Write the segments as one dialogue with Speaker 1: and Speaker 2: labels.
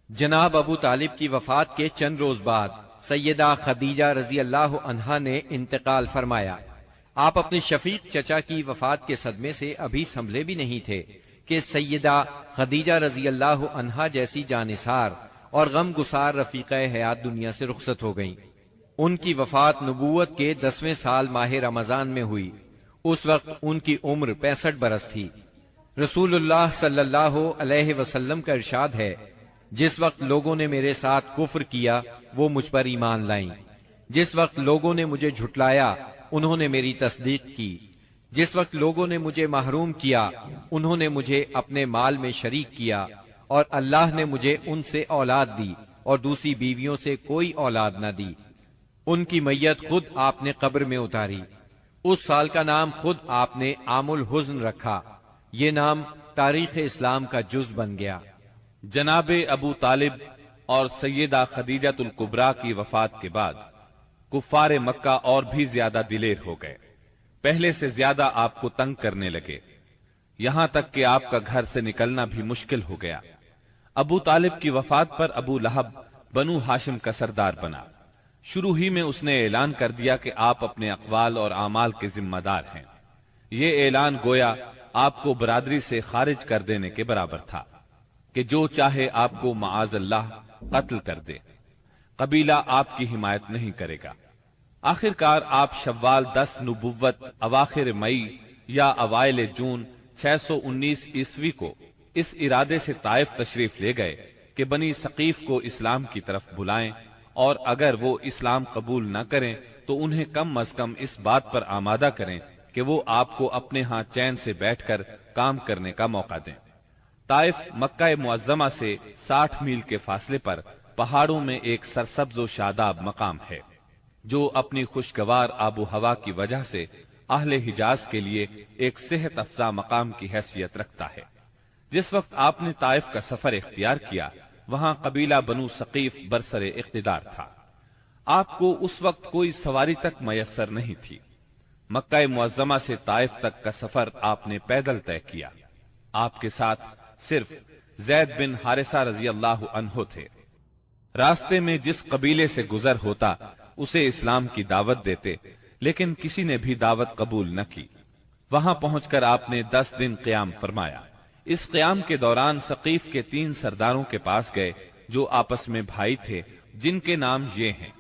Speaker 1: جناب ابو طالب کی وفات کے چند روز بعد سیدہ خدیجہ رضی اللہ عنہا نے انتقال فرمایا۔ آپ اپنے شفیق چچا کی وفات کے صدمے سے ابھی سنبھلے بھی نہیں تھے کہ سیدہ خدیجہ رضی اللہ عنہا جیسی جانثار اور غم گسار رفیقہ حیات دنیا سے رخصت ہو گئیں۔ ان کی وفات نبوت کے 10ویں سال ماہ رمضان میں ہوئی۔ اس وقت ان کی عمر 65 برس تھی۔ رسول اللہ صلی اللہ علیہ وسلم کا ارشاد ہے، جس وقت لوگوں نے میرے ساتھ کفر کیا وہ مجھ پر ایمان لائیں، جس وقت لوگوں نے مجھے جھٹلایا انہوں نے میری تصدیق کی، جس وقت لوگوں نے مجھے محروم کیا انہوں نے مجھے اپنے مال میں شریک کیا، اور اللہ نے مجھے ان سے اولاد دی اور دوسری بیویوں سے کوئی اولاد نہ دی۔ ان کی میت خود آپ نے قبر میں اتاری۔ اس سال کا نام خود آپ نے عام الحزن رکھا۔ یہ نام تاریخ اسلام کا جز بن گیا۔
Speaker 2: جناب ابو طالب اور سیدہ خدیجہ الکبریٰ کی وفات کے بعد کفار مکہ اور بھی زیادہ دلیر ہو گئے، پہلے سے زیادہ آپ کو تنگ کرنے لگے، یہاں تک کہ آپ کا گھر سے نکلنا بھی مشکل ہو گیا۔ ابو طالب کی وفات پر ابو لہب بنو ہاشم کا سردار بنا۔ شروع ہی میں اس نے اعلان کر دیا کہ آپ اپنے اقوال اور اعمال کے ذمہ دار ہیں۔ یہ اعلان گویا آپ کو برادری سے خارج کر دینے کے برابر تھا کہ جو چاہے آپ کو معاذ اللہ قتل کر دے، قبیلہ آپ کی حمایت نہیں کرے گا۔ آخر کار آپ شوال 10 نبوت اواخر مئی یا اوائل جون 619 عیسوی کو اس ارادے سے طائف تشریف لے گئے کہ بنی ثقیف کو اسلام کی طرف بلائیں، اور اگر وہ اسلام قبول نہ کریں تو انہیں کم از کم اس بات پر آمادہ کریں کہ وہ آپ کو اپنے ہاں چین سے بیٹھ کر کام کرنے کا موقع دیں۔ طائف مکہ معظمہ سے 60 میل کے فاصلے پر پہاڑوں میں ایک سرسبز و شاداب مقام ہے، جو اپنی خوشگوار آب و ہوا کی وجہ سے اہل حجاز کے لیے ایک صحت افزا مقام کی حیثیت رکھتا ہے۔ جس وقت آپ نے طائف کا سفر اختیار کیا، وہاں قبیلہ بنو ثقیف برسر اقتدار تھا۔ آپ کو اس وقت کوئی سواری تک میسر نہیں تھی۔ مکہ معظمہ سے طائف تک کا سفر آپ نے پیدل طے کیا۔ آپ کے ساتھ صرف زید بن حارثہ رضی اللہ عنہ تھے۔ راستے میں جس قبیلے سے گزر ہوتا اسے اسلام کی دعوت دیتے، لیکن کسی نے بھی دعوت قبول نہ کی۔ وہاں پہنچ کر آپ نے 10 دن قیام فرمایا۔ اس قیام کے دوران ثقیف کے 3 سرداروں کے پاس گئے جو آپس میں بھائی تھے، جن کے نام یہ ہیں: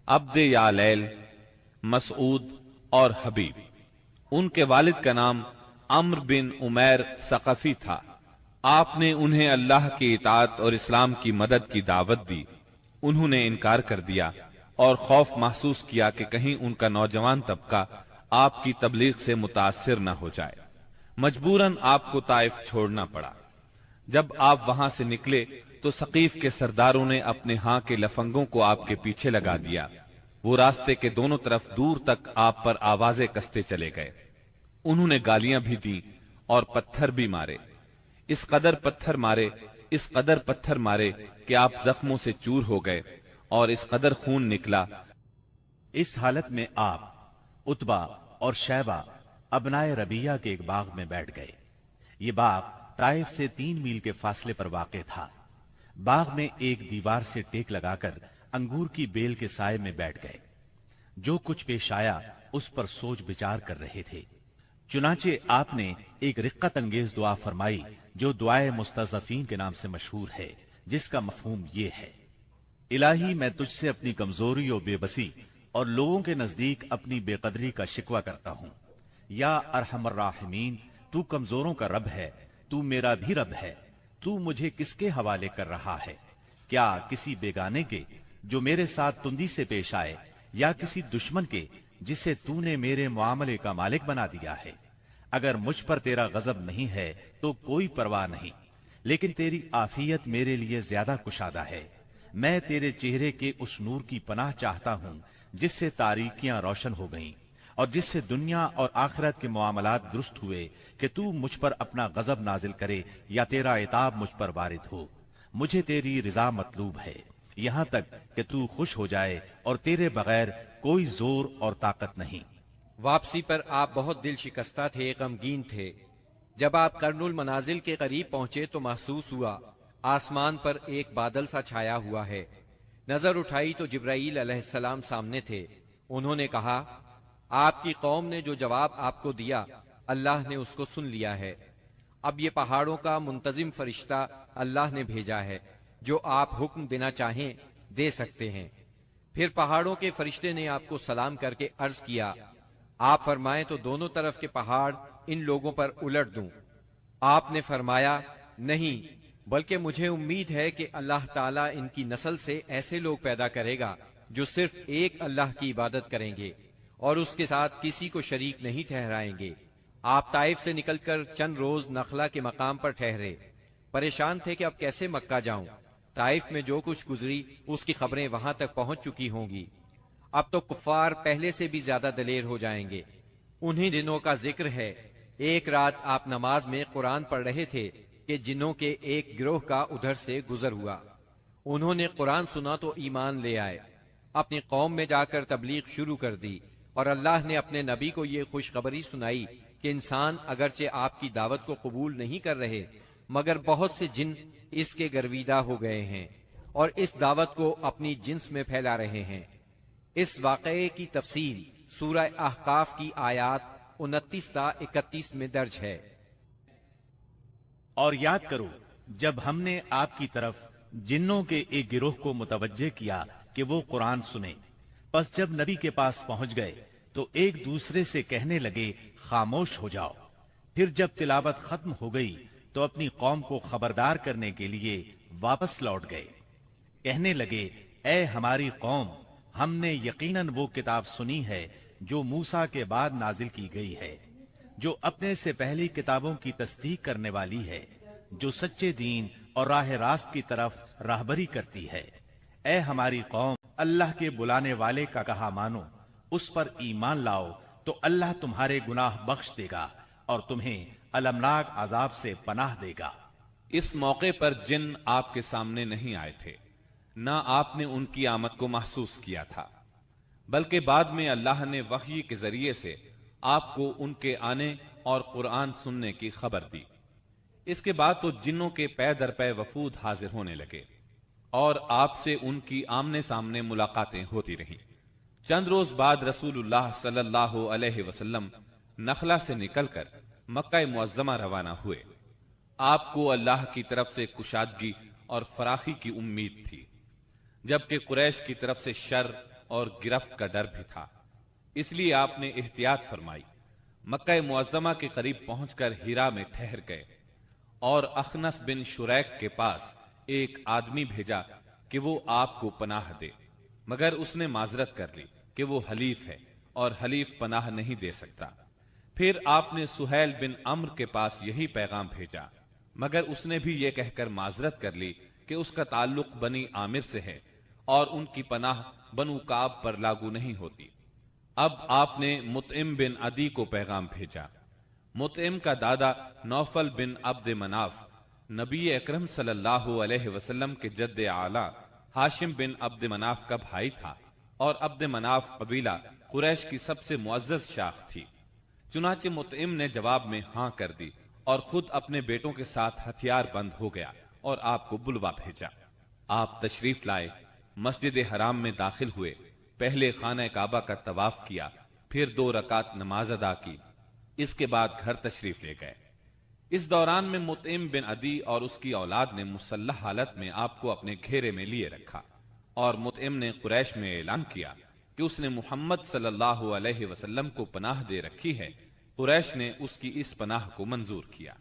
Speaker 2: عبد یالیل، مسعود اور حبیب۔ ان کے والد کا نام عمرو بن عمیر ثقفی تھا۔ آپ نے انہیں اللہ کی اطاعت اور اسلام کی مدد کی دعوت دی۔ انہوں نے انکار کر دیا اور خوف محسوس کیا کہ کہیں ان کا نوجوان طبقہ آپ کی تبلیغ سے متاثر نہ ہو جائے۔ مجبوراً آپ کو طائف چھوڑنا پڑا۔ جب آپ وہاں سے نکلے تو ثقیف کے سرداروں نے اپنے ہاں کے لفنگوں کو آپ کے پیچھے لگا دیا۔ وہ راستے کے دونوں طرف دور تک آپ پر آوازیں کستے چلے گئے۔ انہوں نے گالیاں بھی دیں اور پتھر بھی مارے۔ اس قدر پتھر مارے کہ آپ زخموں سے چور ہو گئے اور اس قدر خون نکلا۔
Speaker 3: اس حالت میں آپ عتبہ اور شیبہ ابنائے ربیہ کے ایک باغ میں بیٹھ گئے۔ یہ باغ طائف سے 3 میل کے فاصلے پر واقع تھا۔ باغ میں ایک دیوار سے ٹیک لگا کر انگور کی بیل کے سائے میں بیٹھ گئے۔ جو کچھ پیش آیا اس پر سوچ بچار کر رہے تھے۔ چنانچہ آپ نے ایک رقت انگیز دعا فرمائی جو دعائے مستضعفین کے نام سے مشہور ہے، جس کا مفہوم یہ ہے: الہی میں تجھ سے اپنی کمزوری و بے بسی اور لوگوں کے نزدیک اپنی بے قدری کا شکوہ کرتا ہوں۔ یا ارحم الراحمین، تو کمزوروں کا رب ہے، تو میرا بھی رب ہے۔ تو مجھے کس کے حوالے کر رہا ہے؟ کیا کسی بیگانے کے جو میرے ساتھ تندی سے پیش آئے، یا کسی دشمن کے جسے تو نے میرے معاملے کا مالک بنا دیا ہے؟ اگر مجھ پر تیرا غضب نہیں ہے تو کوئی پرواہ نہیں، لیکن تیری عافیت میرے لیے زیادہ کشادہ ہے۔ میں تیرے چہرے کے اس نور کی پناہ چاہتا ہوں جس سے تاریکیاں روشن ہو گئیں اور جس سے دنیا اور آخرت کے معاملات درست ہوئے، کہ تو مجھ پر اپنا غضب نازل کرے یا تیرا عتاب مجھ پر وارد ہو۔ مجھے تیری رضا مطلوب ہے، یہاں تک کہ تو خوش ہو جائے، اور تیرے بغیر کوئی زور اور طاقت نہیں۔
Speaker 1: واپسی پر آپ بہت دل شکستہ تھے، غمگین تھے۔ جب آپ قرن المنازل کے قریب پہنچے تو محسوس ہوا آسمان پر ایک بادل سا چھایا ہوا ہے۔ نظر اٹھائی تو جبرائیل علیہ السلام سامنے تھے۔ انہوں نے کہا، آپ کی قوم نے جو جواب آپ کو دیا اللہ نے اس کو سن لیا ہے۔ اب یہ پہاڑوں کا منتظم فرشتہ اللہ نے بھیجا ہے، جو آپ حکم دینا چاہیں دے سکتے ہیں۔ پھر پہاڑوں کے فرشتے نے آپ کو سلام کر کے عرض کیا، آپ فرمائیں تو دونوں طرف کے پہاڑ ان لوگوں پر الٹ دوں۔ آپ نے فرمایا، نہیں، بلکہ مجھے امید ہے کہ اللہ تعالیٰ ان کی نسل سے ایسے لوگ پیدا کرے گا جو صرف ایک اللہ کی عبادت کریں گے اور اس کے ساتھ کسی کو شریک نہیں ٹھہرائیں گے۔ آپ طائف سے نکل کر چند روز نخلا کے مقام پر ٹھہرے، پریشان تھے کہ اب کیسے مکہ جاؤں۔ طائف میں جو کچھ گزری اس کی خبریں وہاں تک پہنچ چکی ہوں گی۔ اب تو کفار پہلے سے بھی زیادہ دلیر ہو جائیں گے۔ انہی دنوں کا ذکر ہے، ایک رات آپ نماز میں قرآن پڑھ رہے تھے کہ جنوں کے ایک گروہ کا ادھر سے گزر ہوا۔ انہوں نے قرآن سنا تو ایمان لے آئے، اپنی قوم میں جا کر تبلیغ شروع کر دی، اور اللہ نے اپنے نبی کو یہ خوشخبری سنائی کہ انسان اگرچہ آپ کی دعوت کو قبول نہیں کر رہے، مگر بہت سے جن اس کے گرویدہ ہو گئے ہیں اور اس دعوت کو اپنی جنس میں پھیلا رہے ہیں۔ اس واقعے کی تفصیل سورہ احقاف کی آیات 29 تا 31 میں درج ہے۔
Speaker 3: اور یاد کرو جب ہم نے آپ کی طرف جنوں کے ایک گروہ کو متوجہ کیا کہ وہ قرآن سنے، پس جب نبی کے پاس پہنچ گئے تو ایک دوسرے سے کہنے لگے خاموش ہو جاؤ۔ پھر جب تلاوت ختم ہو گئی تو اپنی قوم کو خبردار کرنے کے لیے واپس لوٹ گئے، کہنے لگے اے ہماری قوم، ہم نے یقیناً وہ کتاب سنی ہے جو موسیٰ کے بعد نازل کی گئی ہے، جو اپنے سے پہلی کتابوں کی تصدیق کرنے والی ہے، جو سچے دین اور راہ راست کی طرف راہبری کرتی ہے۔ اے ہماری قوم، اللہ کے بلانے والے کا کہا مانو، اس پر ایمان لاؤ تو اللہ تمہارے گناہ بخش دے گا اور تمہیں المناک عذاب سے پناہ دے گا۔
Speaker 2: اس موقع پر جن آپ کے سامنے نہیں آئے تھے، نہ آپ نے ان کی آمد کو محسوس کیا تھا، بلکہ بعد میں اللہ نے وحی کے ذریعے سے آپ کو ان کے آنے اور قرآن سننے کی خبر دی۔ اس کے بعد تو جنوں کے پے در پے وفود حاضر ہونے لگے اور آپ سے ان کی آمنے سامنے ملاقاتیں ہوتی رہیں۔ چند روز بعد رسول اللہ صلی اللہ علیہ وسلم نخلا سے نکل کر مکہ معظمہ روانہ ہوئے۔ آپ کو اللہ کی طرف سے کشادگی اور فراخی کی امید تھی، جبکہ قریش کی طرف سے شر اور گرفت کا ڈر بھی تھا، اس لیے آپ نے احتیاط فرمائی۔ مکہ معظمہ کے قریب پہنچ کر ہیرا میں ٹھہر گئے اور اخنس بن شریک کے پاس ایک آدمی بھیجا کہ وہ آپ کو پناہ دے، مگر اس نے معذرت کر لی کہ وہ حلیف ہے اور حلیف پناہ نہیں دے سکتا۔ پھر آپ نے سہیل بن عمرو کے پاس یہی پیغام بھیجا، مگر اس نے بھی یہ کہہ کر معذرت کر لی کہ اس کا تعلق بنی عامر سے ہے اور ان کی پناہ بنو کعب پر لاگو نہیں ہوتی۔ اب آپ نے مطعم بن عدی کو پیغام بھیجا۔ مطعم کا دادا نوفل بن عبد مناف نبی اکرم صلی اللہ علیہ وسلم کے جد اعلی ہاشم بن عبد مناف کا بھائی تھا، اور عبد مناف قبیلہ قریش کی سب سے معزز شاخ تھی۔ چنانچہ مطعم نے جواب میں ہاں کر دی اور خود اپنے بیٹوں کے ساتھ ہتھیار بند ہو گیا اور آپ کو بلوا بھیجا۔ آپ تشریف لائے، مسجد حرام میں داخل ہوئے، پہلے خانہ کعبہ کا طواف کیا، پھر 2 رکعت نماز ادا کی، اس کے بعد گھر تشریف لے گئے۔ اس دوران میں مطعم بن عدی اور اس کی اولاد نے مسلح حالت میں آپ کو اپنے گھیرے میں لیے رکھا، اور مطعم نے قریش میں اعلان کیا کہ اس نے محمد صلی اللہ علیہ وسلم کو پناہ دے رکھی ہے۔ قریش نے اس کی اس پناہ کو منظور کیا۔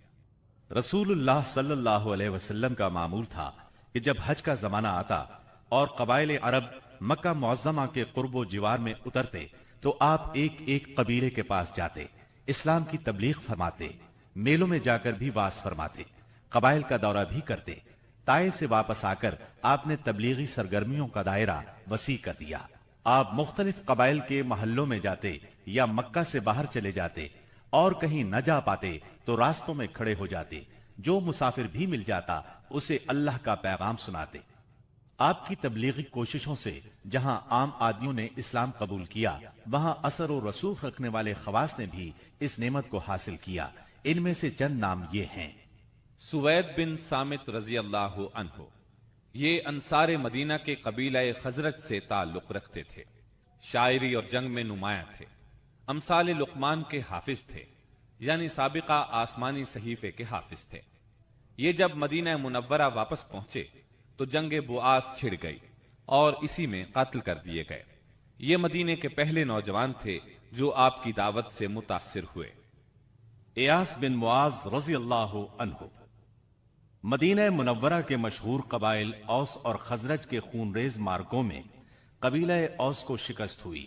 Speaker 3: رسول اللہ صلی اللہ علیہ وسلم کا معمول تھا کہ جب حج کا زمانہ آتا اور قبائل عرب مکہ معظمہ کے قرب و جوار میں اترتے تو آپ ایک ایک قبیلے کے پاس جاتے، اسلام کی تبلیغ فرماتے، میلوں میں جا کر بھی واعظ فرماتے، قبائل کا دورہ بھی کرتے۔ طائف سے واپس آ کر آپ نے تبلیغی سرگرمیوں کا دائرہ وسیع کر دیا۔ آپ مختلف قبائل کے محلوں میں جاتے یا مکہ سے باہر چلے جاتے، اور کہیں نہ جا پاتے تو راستوں میں کھڑے ہو جاتے، جو مسافر بھی مل جاتا اسے اللہ کا پیغام سناتے۔ آپ کی تبلیغی کوششوں سے جہاں عام آدمیوں نے اسلام قبول کیا، وہاں اثر و رسوخ رکھنے والے خواص نے بھی اس نعمت کو حاصل کیا۔ ان میں سے چند نام یہ ہیں:
Speaker 2: سوید بن سامت رضی اللہ عنہ یہ انصار مدینہ کے قبیلہ خزرج سے تعلق رکھتے تھے، شاعری اور جنگ میں نمایاں تھے، امثال لقمان کے حافظ تھے، یعنی سابقہ آسمانی صحیفے کے حافظ تھے۔ یہ جب مدینہ منورہ واپس پہنچے تو جنگ بؤاس چھڑ گئی اور اسی میں قتل کر دیے گئے۔ یہ مدینے کے پہلے نوجوان تھے جو آپ کی دعوت سے متاثر ہوئے۔
Speaker 3: ایاس بن معاذ رضی اللہ عنہ مدینہ منورہ کے مشہور قبائل اوس اور خزرج کے خونریز مارکوں میں قبیلہ اوس کو شکست ہوئی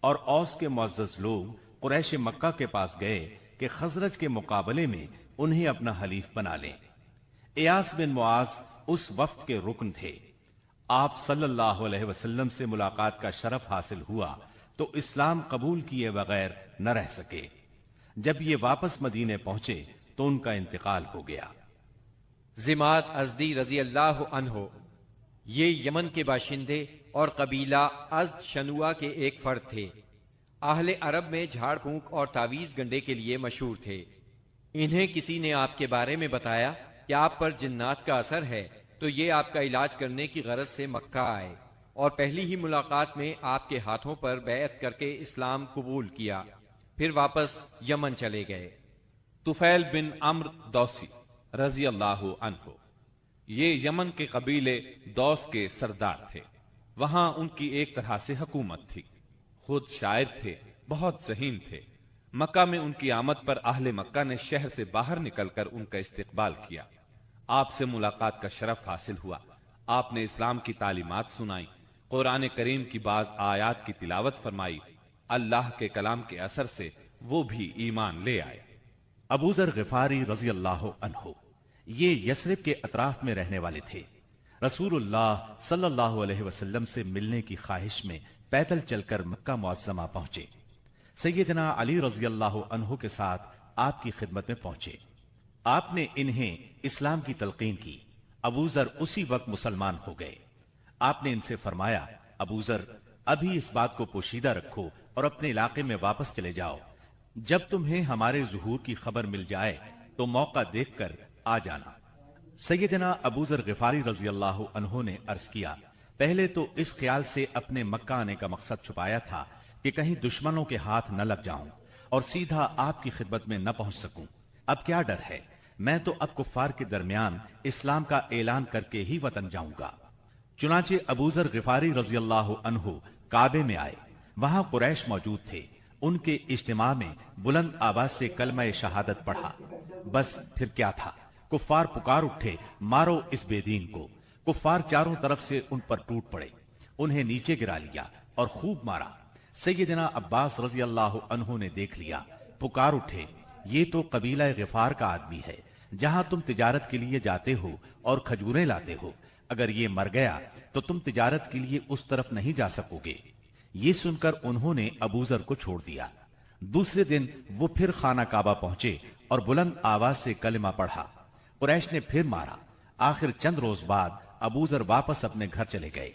Speaker 3: اور اوس کے معزز لوگ قریش مکہ کے پاس گئے کہ خزرج کے مقابلے میں انہیں اپنا حلیف بنا لیں۔ ایاس بن معاذ اس وفد کے رکن تھے۔ آپ صلی اللہ علیہ وسلم سے ملاقات کا شرف حاصل ہوا تو اسلام قبول کیے بغیر نہ رہ سکے۔ جب یہ واپس مدینے پہنچے تو ان کا انتقال ہو گیا۔
Speaker 1: زماد ازدی رضی اللہ عنہ یہ یمن کے باشندے اور قبیلہ ازد شنوا کے ایک فرد تھے۔ اہل عرب میں جھاڑ پھونک اور تعویذ گنڈے کے لیے مشہور تھے۔ انہیں کسی نے آپ کے بارے میں بتایا کہ آپ پر جنات کا اثر ہے، تو یہ آپ کا علاج کرنے کی غرض سے مکہ آئے اور پہلی ہی ملاقات میں آپ کے ہاتھوں پر بیعت کر کے اسلام قبول کیا، پھر واپس یمن چلے گئے۔
Speaker 2: طفیل بن عمرو دوسی رضی اللہ عنہ یہ یمن کے قبیلے دوس کے سردار تھے۔ وہاں ان کی ایک طرح سے حکومت تھی۔ خود شاعر تھے، بہت ذہین تھے۔ مکہ میں ان کی آمد پر اہل مکہ نے شہر سے باہر نکل کر ان کا استقبال کیا۔ آپ سے ملاقات کا شرف حاصل ہوا۔ آپ نے اسلام کی تعلیمات سنائی، قرآن کریم کی بعض آیات کی تلاوت فرمائی۔ اللہ کے کلام کے اثر سے وہ بھی ایمان لے آئے۔
Speaker 3: ابو ذر غفاری رضی اللہ عنہ یہ یثرب کے اطراف میں رہنے والے تھے۔ رسول اللہ صلی اللہ علیہ وسلم سے ملنے کی خواہش میں پیدل چل کر مکہ معظمہ پہنچے۔ سیدنا علی رضی اللہ عنہ کے ساتھ آپ کی خدمت میں پہنچے۔ آپ نے انہیں اسلام کی تلقین کی۔ ابو ذر اسی وقت مسلمان ہو گئے۔ آپ نے ان سے فرمایا، ابو ذر ابھی اس بات کو پوشیدہ رکھو اور اپنے علاقے میں واپس چلے جاؤ۔ جب تمہیں ہمارے ظہور کی خبر مل جائے تو موقع دیکھ کر آ جانا۔ سیدنا ابو ذر غفاری رضی اللہ عنہ نے عرض کیا، پہلے تو اس خیال سے اپنے مکہ آنے کا مقصد چھپایا تھا کہ کہیں دشمنوں کے ہاتھ نہ لگ جاؤں اور سیدھا آپ کی خدمت میں نہ پہنچ سکوں۔ اب کیا ڈر ہے، میں تو اب کفار کے درمیان اسلام کا اعلان کر کے ہی وطن جاؤں گا۔ چنانچہ ابو ذر غفاری رضی اللہ عنہ کعبے میں آئے۔ وہاں قریش موجود تھے۔ ان کے اجتماع میں بلند آواز سے کلمہ شہادت پڑھا۔ بس پھر کیا تھا، کفار پکار اٹھے، مارو اس بے دین کو۔ کفار چاروں طرف سے ان پر ٹوٹ پڑے، انہیں نیچے گرا لیا اور خوب مارا۔ سیدنا عباس رضی اللہ عنہ نے دیکھ لیا، پکار اٹھے، یہ تو قبیلہ غفار کا آدمی ہے، جہاں تم تجارت کے لیے جاتے ہو اور کھجوریں لاتے ہو، اگر یہ مر گیا تو تم تجارت کے لیے اس طرف نہیں جا سکو گے۔ یہ سن کر انہوں نے ابو ذر کو چھوڑ دیا۔ دوسرے دن وہ پھر خانہ کعبہ پہنچے اور بلند آواز سے کلمہ پڑھا۔ قریش نے پھر مارا۔ آخر چند روز بعد ابو ذر واپس اپنے گھر چلے گئے۔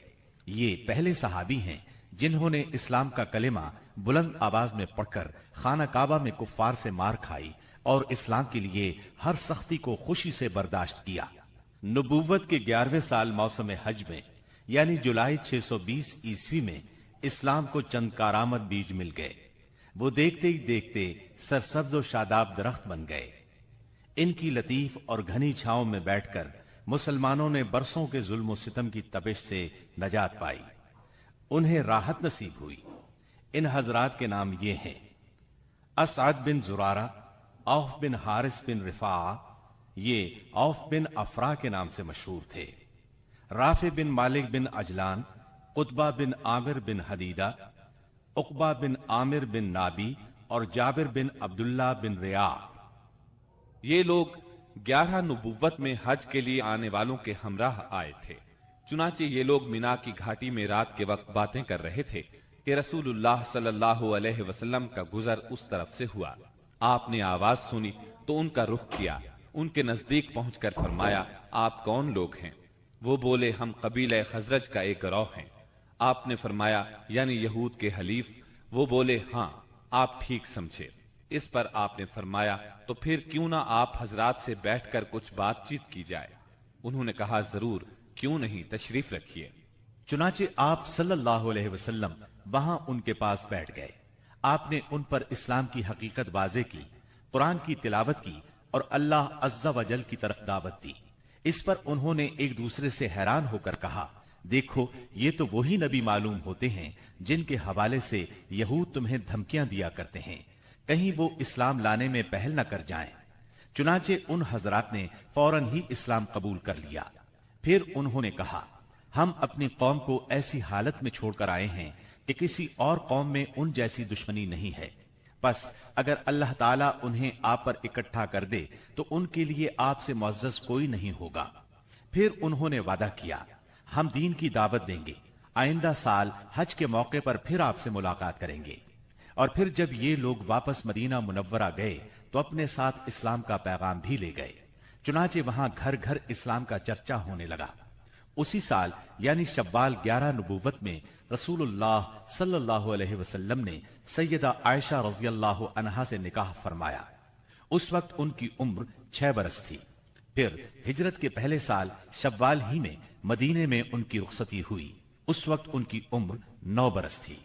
Speaker 3: یہ پہلے صحابی ہیں جنہوں نے اسلام کا کلمہ بلند آواز میں پڑھ کر خانہ کعبہ میں کفار سے مار کھائی اور اسلام کے لیے ہر سختی کو خوشی سے برداشت کیا۔ نبوت کے 11ویں سال موسم حج میں یعنی جولائی 620 عیسوی میں اسلام کو چند کارآمد بیج مل گئے۔ وہ دیکھتے ہی دیکھتے سرسبز و شاداب درخت بن گئے۔ ان کی لطیف اور گھنی چھاؤں میں بیٹھ کر مسلمانوں نے برسوں کے ظلم و ستم کی تپش سے نجات پائی، انہیں راحت نصیب ہوئی۔ ان حضرات کے نام یہ ہیں: اسعد بن زرارہ، اوف بن حارث بن رفاعہ، یہ اوف بن افرا کے نام سے مشہور تھے، رافع بن مالک بن عجلان، قطبہ بن عامر بن حدیدہ، عقبہ بن عامر بن نابی اور جابر بن عبداللہ بن ریاح۔
Speaker 2: یہ لوگ 11 نبوت میں حج کے لیے آنے والوں کے ہمراہ آئے تھے۔ چنانچہ یہ لوگ مینا کی گھاٹی میں رات کے وقت باتیں کر رہے تھے کہ رسول اللہ صلی اللہ علیہ وسلم کا گزر اس طرف سے ہوا۔ آپ نے آواز سنی تو ان کا رخ کیا، ان کے نزدیک پہنچ کر فرمایا، آپ کون لوگ ہیں؟ وہ بولے، ہم قبیلہ خزرج کا ایک گروہ ہیں۔ آپ نے فرمایا، یعنی یہود کے حلیف؟ وہ بولے، ہاں۔ آپ ٹھیک سمجھے۔ اس پر آپ نے فرمایا تو پھر کیوں نہ آپ حضرات سے بیٹھ کر کچھ بات چیت کی جائے؟ انہوں نے کہا ضرور، کیوں نہیں، تشریف رکھیے۔
Speaker 3: چنانچہ آپ صلی اللہ علیہ وسلم وہاں ان کے پاس بیٹھ گئے۔ آپ نے ان پر اسلام کی حقیقت واضح کی، قرآن کی تلاوت کی اور اللہ عز و جل کی طرف دعوت دی۔ اس پر انہوں نے ایک دوسرے سے حیران ہو کر کہا، دیکھو یہ تو وہی نبی معلوم ہوتے ہیں جن کے حوالے سے یہود تمہیں دھمکیاں دیا کرتے ہیں، کہیں وہ اسلام لانے میں پہل نہ کر جائیں۔ چنانچہ ان حضرات نے فوراً ہی اسلام قبول کر لیا۔ پھر انہوں نے کہا، ہم اپنی قوم کو ایسی حالت میں چھوڑ کر آئے ہیں کہ کسی اور قوم میں ان جیسی دشمنی نہیں ہے، بس اگر اللہ تعالیٰ انہیں آپ پر اکٹھا کر دے تو ان کے لیے آپ سے معزز کوئی نہیں ہوگا۔ پھر انہوں نے وعدہ کیا، ہم دین کی دعوت دیں گے، آئندہ سال حج کے موقع پر پھر آپ سے ملاقات کریں گے۔ اور پھر جب یہ لوگ واپس مدینہ منورہ گئے تو اپنے ساتھ اسلام کا پیغام بھی لے گئے، چنانچہ وہاں گھر گھر اسلام کا چرچا ہونے لگا۔ اسی سال یعنی شوال 11 نبوت میں رسول اللہ صلی اللہ علیہ وسلم نے سیدہ عائشہ رضی اللہ عنہا سے نکاح فرمایا۔ اس وقت ان کی عمر 6 برس تھی۔ پھر ہجرت کے پہلے سال شوال ہی میں مدینے میں ان کی رخصتی ہوئی، اس وقت ان کی عمر 9 برس تھی۔